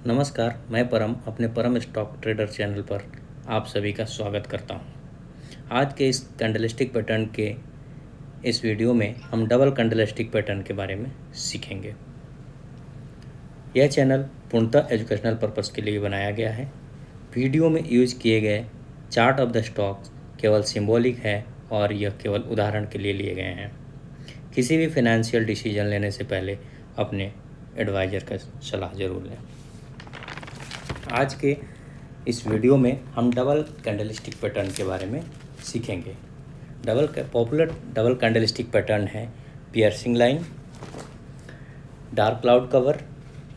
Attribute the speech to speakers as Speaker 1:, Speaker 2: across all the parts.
Speaker 1: नमस्कार, मैं परम अपने परम स्टॉक ट्रेडर चैनल पर आप सभी का स्वागत करता हूं। आज के इस कैंडलस्टिक पैटर्न के इस वीडियो में हम डबल कैंडलस्टिक पैटर्न के बारे में सीखेंगे। यह चैनल पूर्णतः एजुकेशनल पर्पस के लिए बनाया गया है। वीडियो में यूज किए गए चार्ट ऑफ द स्टॉक्स केवल सिंबॉलिक है और यह केवल उदाहरण के लिए गए हैं। किसी भी फाइनेंशियल डिसीजन लेने से पहले अपने एडवाइज़र का सलाह ज़रूर लें। आज के इस वीडियो में हम डबल कैंडलस्टिक पैटर्न के बारे में सीखेंगे। पॉपुलर डबल कैंडलस्टिक पैटर्न है piercing line, dark cloud cover,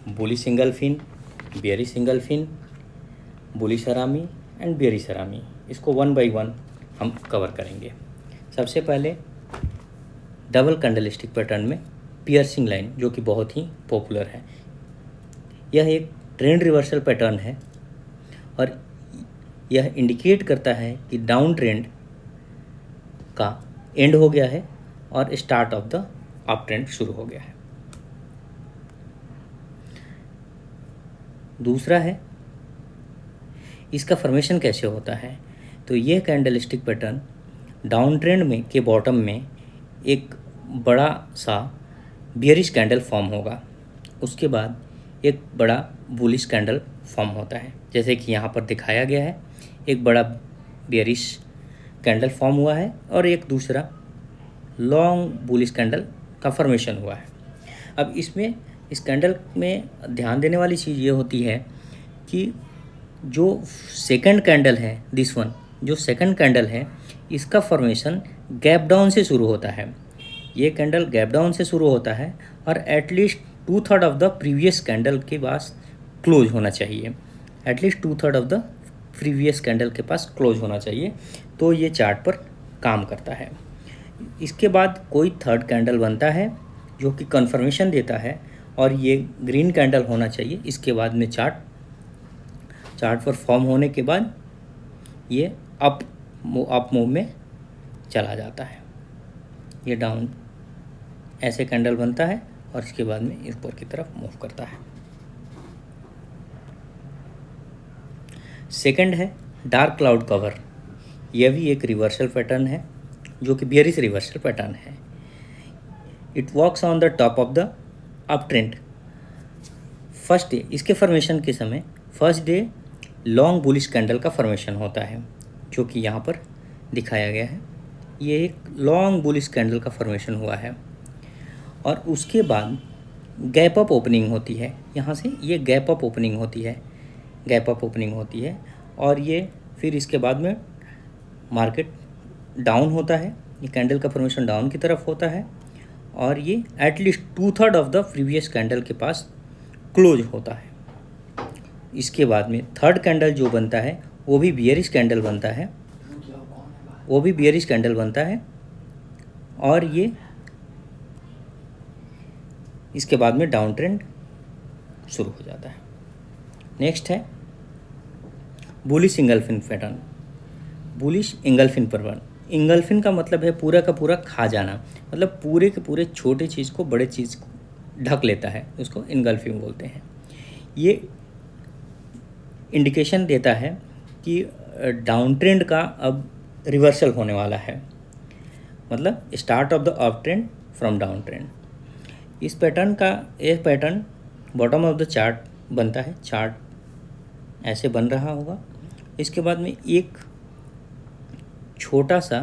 Speaker 1: bullish single fin, bearish single fin, bullish harami and bearish harami. इसको वन बाय वन हम कवर करेंगे। सबसे पहले डबल कैंडलस्टिक पैटर्न में पियर्सिंग लाइन, जो कि बहुत ही पॉपुलर है। यह एक ट्रेंड रिवर्सल पैटर्न है और यह इंडिकेट करता है कि डाउन ट्रेंड का एंड हो गया है और start of the up trend शुरू हो गया है। दूसरा है इसका फॉर्मेशन कैसे होता है। तो यह कैंडलस्टिक पैटर्न डाउन ट्रेंड में के बॉटम में एक बड़ा सा बियरिश कैंडल फॉर्म होगा, उसके बाद एक बड़ा बुलिश कैंडल फॉर्म होता है, जैसे कि यहाँ पर दिखाया गया है। एक बड़ा बेयरिश कैंडल फॉर्म हुआ है और एक दूसरा लॉन्ग बुलिश कैंडल का फॉर्मेशन हुआ है। अब इसमें इस कैंडल में ध्यान देने वाली चीज़ ये होती है कि जो सेकंड कैंडल है, दिस वन जो सेकंड कैंडल है, इसका फॉर्मेशन गैप डाउन से शुरू होता है। ये कैंडल गैप डाउन से शुरू होता है और at least 2/3 of the previous candle के पास क्लोज होना चाहिए। At least 2/3 of the previous candle के पास क्लोज होना चाहिए, तो ये चार्ट पर काम करता है। इसके बाद कोई थर्ड कैंडल बनता है जो कि कन्फर्मेशन देता है और ये ग्रीन कैंडल होना चाहिए। इसके बाद में चार्ट पर फॉर्म होने के बाद ये अप मूव में चला जाता है। ये डाउन ऐसे कैंडल बनता है और इसके बाद में ऊपर की तरफ मूव करता है। सेकंड है डार्क क्लाउड कवर। यह भी एक रिवर्सल पैटर्न है जो कि बेयरिश रिवर्सल पैटर्न है। It works on the top of the up trend. First day इसके फॉर्मेशन के समय first day long bullish candle का फॉर्मेशन होता है, जो कि यहाँ पर दिखाया गया है। ये एक लॉन्ग बुलिश कैंडल का फॉर्मेशन हुआ है और उसके बाद गैप अप ओपनिंग होती है। यहाँ से ये गैप अप ओपनिंग होती है और ये फिर इसके बाद में मार्केट डाउन होता है। ये कैंडल का फॉर्मेशन डाउन की तरफ होता है और ये at least 2/3 of the previous candle के पास क्लोज होता है। इसके बाद में थर्ड कैंडल जो बनता है वो भी बियरिश कैंडल बनता है और ये इसके बाद में डाउन ट्रेंड शुरू हो जाता है। नेक्स्ट है बुलिश इंगल्फिन पैटर्न। बुलिश इंगल्फिन पैटर्न, इंगल्फिन का मतलब है पूरा का पूरा खा जाना, मतलब पूरे के पूरे छोटे चीज़ को बड़े चीज़ को ढक लेता है, उसको इंगल्फिंग बोलते हैं। ये इंडिकेशन देता है कि डाउन ट्रेंड का अब रिवर्सल होने वाला है, मतलब start of the up trend from down trend. इस पैटर्न का एक pattern bottom of the chart बनता है। चार्ट ऐसे बन रहा होगा। इसके बाद में एक छोटा सा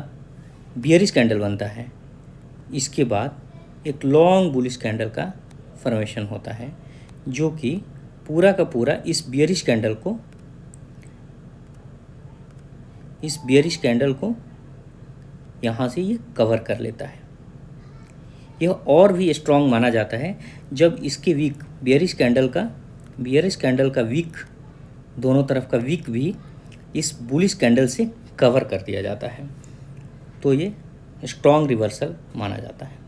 Speaker 1: बियरिश कैंडल बनता है। इसके बाद एक लॉन्ग बुलिश कैंडल का फॉर्मेशन होता है, जो कि पूरा का पूरा इस बियरिश कैंडल को यहाँ से ये कवर कर लेता है। यह और भी स्ट्रॉन्ग माना जाता है जब इसके वीक बियरिश कैंडल का वीक, दोनों तरफ का वीक भी इस बुलिश कैंडल से कवर कर दिया जाता है, तो ये स्ट्रॉन्ग रिवर्सल माना जाता है।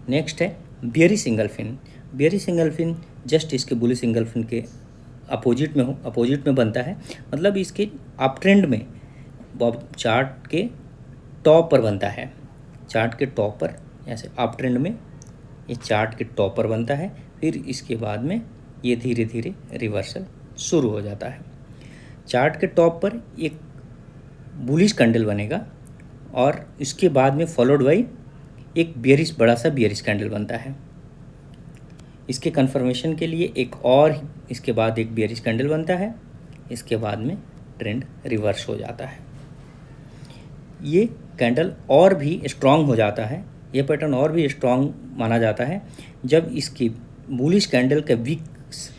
Speaker 1: नेक्स्ट है bearish single fin. Bearish single fin just इसके बुलिश सिंगल फिन के अपोजिट में बनता है, मतलब इसके अप ट्रेंड में चार्ट के टॉप पर बनता है। चार्ट के टॉप पर ऐसे अप ट्रेंड में ये चार्ट के टॉप पर बनता है, फिर इसके बाद में ये धीरे धीरे रिवर्सल शुरू हो जाता है। चार्ट के टॉप पर एक बुलिश कैंडल बनेगा और इसके बाद में फॉलोड बाई एक बियरिश, बड़ा सा बियरिश कैंडल बनता है। इसके कन्फर्मेशन के लिए एक और इसके बाद एक बियरिश कैंडल बनता है। इसके बाद में ट्रेंड रिवर्स हो जाता है। ये कैंडल और भी स्ट्रांग हो जाता है, ये पैटर्न और भी स्ट्रांग माना जाता है जब इसकी बुलिश कैंडल के विक्स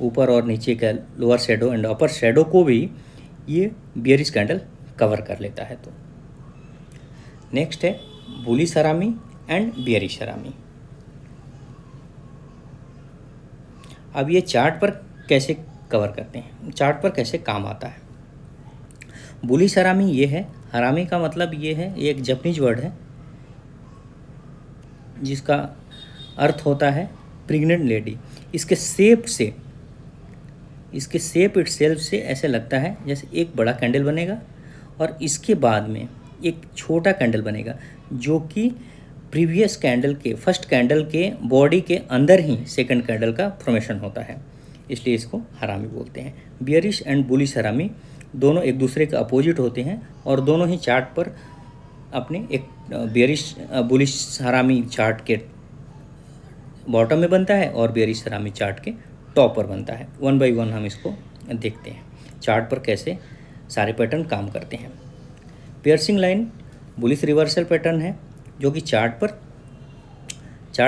Speaker 1: ऊपर और नीचे का lower shadow and upper shadow को भी ये बियरिश कैंडल कवर कर लेता है। तो नेक्स्ट है बुलिश हरामी एंड बियरिश हरामी। अब ये चार्ट पर कैसे कवर करते हैं, चार्ट पर कैसे काम आता है। बुलिश हरामी ये है, हरामी का मतलब ये है, ये एक जापानीज वर्ड है जिसका अर्थ होता है प्रेग्नेंट लेडी। इसके शेप इटसेल्फ से ऐसे लगता है जैसे एक बड़ा कैंडल बनेगा और इसके बाद में एक छोटा कैंडल बनेगा जो कि प्रीवियस कैंडल के, फर्स्ट कैंडल के बॉडी के अंदर ही सेकंड कैंडल का फॉर्मेशन होता है, इसलिए इसको हरामी बोलते हैं। बियरिश एंड बुलिश हरामी दोनों एक दूसरे के अपोजिट होते हैं और दोनों ही चार्ट पर अपने एक बुलिश हरामी चार्ट के बॉटम में बनता है और बियरिश हरामी चार्ट के टॉप पर बनता है। वन बाय वन हम इसको देखते हैं चार्ट पर कैसे सारे पैटर्न काम करते हैं। Piercing line bullish reversal pattern है जो कि चार्ट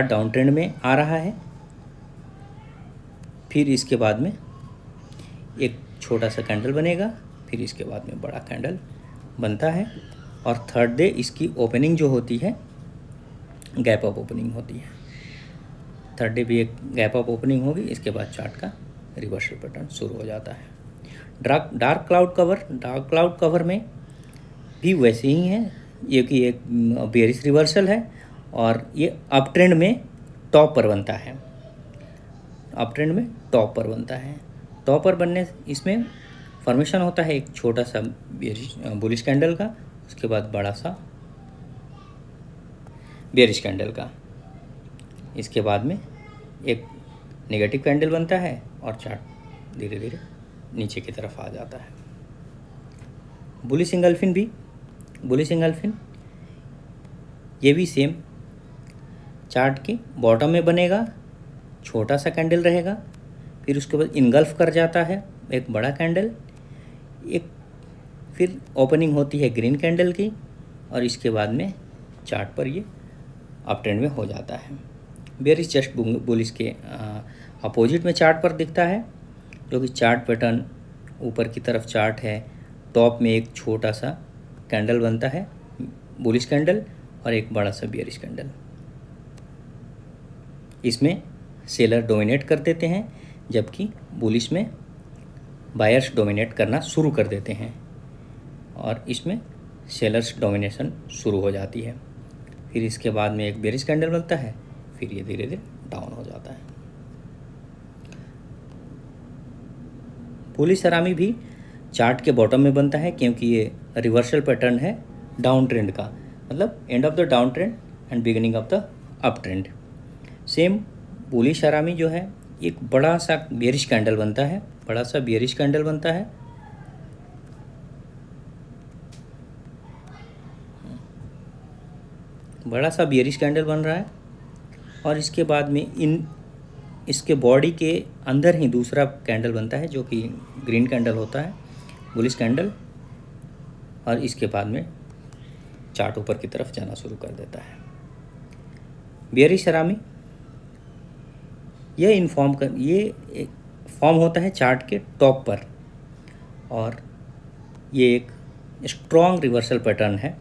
Speaker 1: डाउन ट्रेंड में आ रहा है। फिर इसके बाद में एक छोटा सा कैंडल बनेगा, फिर इसके बाद में बड़ा कैंडल बनता है और थर्ड डे इसकी ओपनिंग जो होती है गैप अप ओपनिंग होती है। थर्ड डे भी एक गैप अप ओपनिंग होगी, इसके बाद चार्ट का रिवर्सल पैटर्न शुरू हो जाता है। डार्क क्लाउड कवर में भी वैसे ही है, ये कि एक बेयरिश रिवर्सल है और ये अप ट्रेंड में टॉप पर बनता है। अप ट्रेंड में टॉप पर बनता है। टॉप पर बनने इसमें फॉर्मेशन होता है एक छोटा सा बुलिश कैंडल का, उसके बाद बड़ा सा बेयरिश कैंडल का, इसके बाद में एक नेगेटिव कैंडल बनता है और चार्ट धीरे धीरे नीचे की तरफ आ जाता है। बुलिश इंगल्फिन ये भी सेम चार्ट के बॉटम में बनेगा, छोटा सा कैंडल रहेगा, फिर उसके बाद इनगल्फ कर जाता है एक बड़ा कैंडल, एक फिर ओपनिंग होती है ग्रीन कैंडल की और इसके बाद में चार्ट पर ये अप ट्रेंड में हो जाता है। बेयरिश जस्ट बुलिश के अपोजिट में चार्ट पर दिखता है, जो कि चार्ट पैटर्न ऊपर की तरफ चार्ट है, टॉप में एक छोटा सा कैंडल बनता है बुलिश कैंडल और एक बड़ा सा बेयरिश कैंडल। इसमें सेलर डोमिनेट कर देते हैं जबकि बुलिश में बायर्स डोमिनेट करना शुरू कर देते हैं और इसमें सेलर्स डोमिनेशन शुरू हो जाती है। फिर इसके बाद में एक बेयरिश कैंडल बनता है, फिर ये धीरे धीरे डाउन हो जाता है। बुलिश हरामी भी चार्ट के बॉटम में बनता है क्योंकि ये रिवर्सल पैटर्न है डाउन ट्रेंड का, मतलब end of the down trend and beginning of the up trend. Same bullish हरामी जो है एक बड़ा सा बेयरिश कैंडल बनता है, बड़ा सा बेयरिश कैंडल बनता है, बड़ा सा बेयरिश कैंडल बन रहा है और इसके बाद में इसके बॉडी के अंदर ही दूसरा कैंडल बनता है जो कि ग्रीन कैंडल होता है, बुलिश कैंडल, और इसके बाद में चार्ट ऊपर की तरफ जाना शुरू कर देता है। बेयरिश हरामी ये फॉर्म होता है चार्ट के टॉप पर और ये एक स्ट्रॉन्ग रिवर्सल पैटर्न है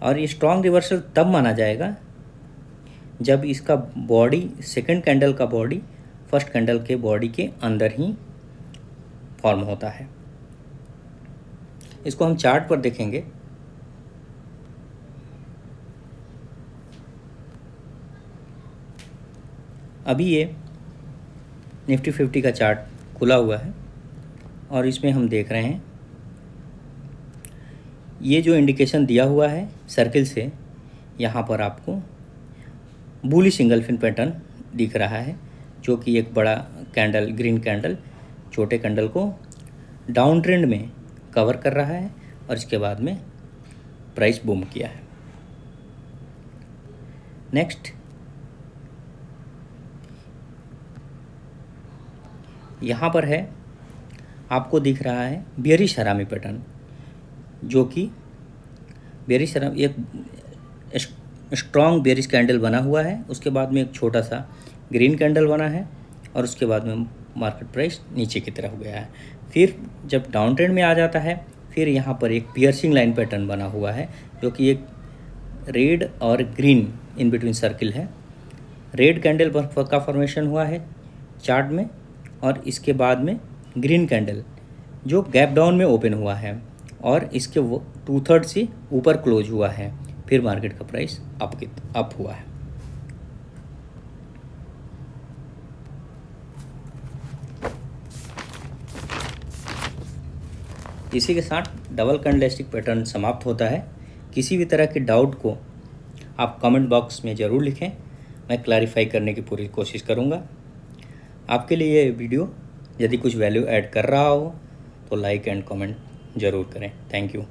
Speaker 1: और ये स्ट्रॉन्ग रिवर्सल तब माना जाएगा जब इसका बॉडी, सेकंड कैंडल का बॉडी फर्स्ट कैंडल के बॉडी के अंदर ही फॉर्म होता है। इसको हम चार्ट पर देखेंगे। अभी ये निफ्टी 50 का चार्ट खुला हुआ है और इसमें हम देख रहे हैं ये जो इंडिकेशन दिया हुआ है सर्किल से, यहाँ पर आपको बुलिश इंगल्फिन पैटर्न दिख रहा है जो कि एक बड़ा कैंडल, ग्रीन कैंडल छोटे कैंडल को डाउन ट्रेंड में कवर कर रहा है और इसके बाद में प्राइस बूम किया है। नेक्स्ट यहाँ पर है, आपको दिख रहा है बेयरिश हरामी पैटर्न, जो कि बेयरिश हरामी एक स्ट्रॉन्ग बेयरिश कैंडल बना हुआ है, उसके बाद में एक छोटा सा ग्रीन कैंडल बना है और उसके बाद में मार्केट प्राइस नीचे की तरफ गया है। फिर जब डाउन ट्रेंड में आ जाता है, फिर यहाँ पर एक पियर्सिंग लाइन पैटर्न बना हुआ है, जो कि एक रेड और ग्रीन इन बिटवीन सर्किल है। रेड कैंडल का फॉर्मेशन हुआ है चार्ट में और इसके बाद में ग्रीन कैंडल जो गैप डाउन में ओपन हुआ है और इसके वो 2/3 से ऊपर क्लोज हुआ है। फिर मार्केट का प्राइस अप हुआ है। इसी के साथ डबल कैंडलस्टिक पैटर्न समाप्त होता है। किसी भी तरह के डाउट को आप कमेंट बॉक्स में ज़रूर लिखें, मैं क्लैरिफाई करने की पूरी कोशिश करूँगा। आपके लिए ये वीडियो यदि कुछ वैल्यू ऐड कर रहा हो तो लाइक एंड कमेंट ज़रूर करें। Thank you.